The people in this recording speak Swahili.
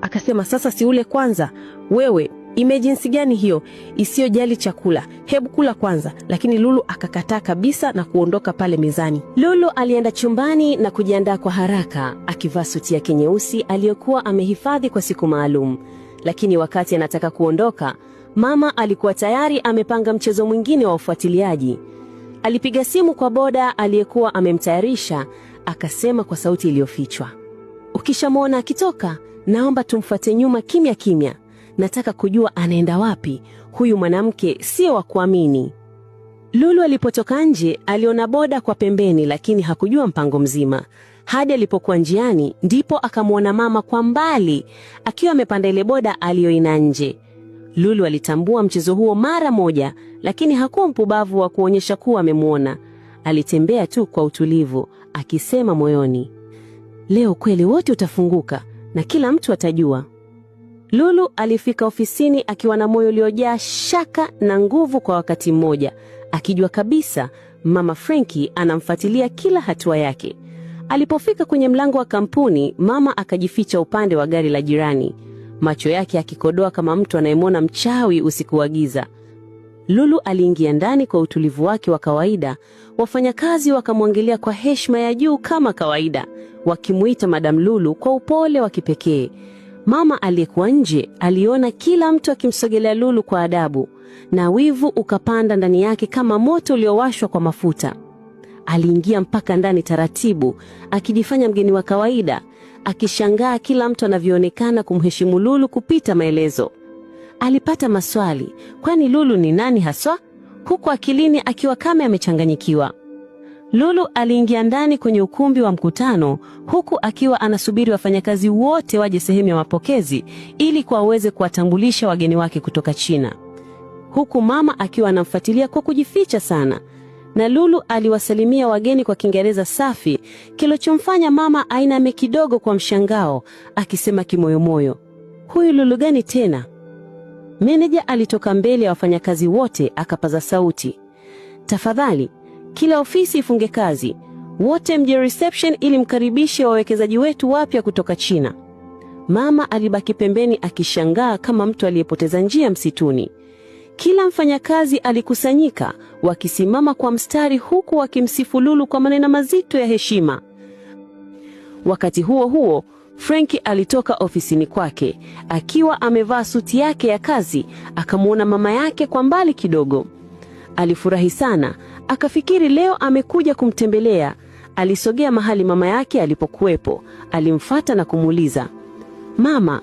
Akasema, sasa si ule kwanza? Wewe, jinsi gani hiyo isiyojali chakula? Hebu kula kwanza. Lakini Lulu akakataa kabisa na kuondoka pale mezani. Lulu alienda chumbani na kujiandaa kwa haraka, akivaa suti yake nyeusi aliyokuwa amehifadhi kwa siku maalum. Lakini wakati anataka kuondoka, mama alikuwa tayari amepanga mchezo mwingine wa ufuatiliaji. Alipiga simu kwa boda aliyekuwa amemtayarisha, akasema kwa sauti iliyofichwa, ukishamwona akitoka, naomba tumfuate nyuma kimya kimya. Nataka kujua anaenda wapi. Huyu mwanamke sio wa kuamini. Lulu alipotoka nje, aliona boda kwa pembeni, lakini hakujua mpango mzima. Hadi alipokuwa njiani, ndipo akamwona mama kwa mbali akiwa amepanda ile boda aliyoina nje. Lulu alitambua mchezo huo mara moja, lakini hakuwa mpumbavu wa kuonyesha kuwa amemwona. Alitembea tu kwa utulivu, akisema moyoni, leo kweli wote utafunguka na kila mtu atajua. Lulu alifika ofisini akiwa na moyo uliojaa shaka na nguvu kwa wakati mmoja, akijua kabisa mama Frankie anamfuatilia kila hatua yake. Alipofika kwenye mlango wa kampuni, mama akajificha upande wa gari la jirani, macho yake yakikodoa kama mtu anayemwona mchawi usiku wa giza. Lulu aliingia ndani kwa utulivu wake wa kawaida. Wafanyakazi wakamwangalia kwa heshima ya juu kama kawaida, wakimuita Madam Lulu kwa upole wa kipekee. Mama aliyekuwa nje aliona kila mtu akimsogelea Lulu kwa adabu, na wivu ukapanda ndani yake kama moto uliowashwa kwa mafuta. Aliingia mpaka ndani taratibu, akijifanya mgeni wa kawaida, akishangaa kila mtu anavyoonekana kumheshimu Lulu kupita maelezo. Alipata maswali, kwani Lulu ni nani haswa? Huku akilini akiwa kama amechanganyikiwa. Lulu aliingia ndani kwenye ukumbi wa mkutano, huku akiwa anasubiri wafanyakazi wote waje sehemu ya mapokezi ili waweze kuwatambulisha wageni wake kutoka China. Huku mama akiwa anamfuatilia kwa kujificha sana. Na Lulu aliwasalimia wageni kwa Kiingereza safi, kilichomfanya mama ainame kidogo kwa mshangao, akisema kimoyomoyo, huyu Lulu gani tena? Meneja alitoka mbele ya wafanyakazi wote, akapaza sauti, tafadhali, kila ofisi ifunge kazi. Wote mje reception ili mkaribishe wawekezaji wetu wapya kutoka China. Mama alibaki pembeni akishangaa kama mtu aliyepoteza njia msituni. Kila mfanyakazi alikusanyika, wakisimama kwa mstari huku wakimsifu Lulu kwa maneno mazito ya heshima. Wakati huo huo, Frankie alitoka ofisini kwake, akiwa amevaa suti yake ya kazi. Akamwona mama yake kwa mbali kidogo. Alifurahi sana, akafikiri leo amekuja kumtembelea. Alisogea mahali mama yake alipokuwepo, alimfuata na kumuuliza, mama,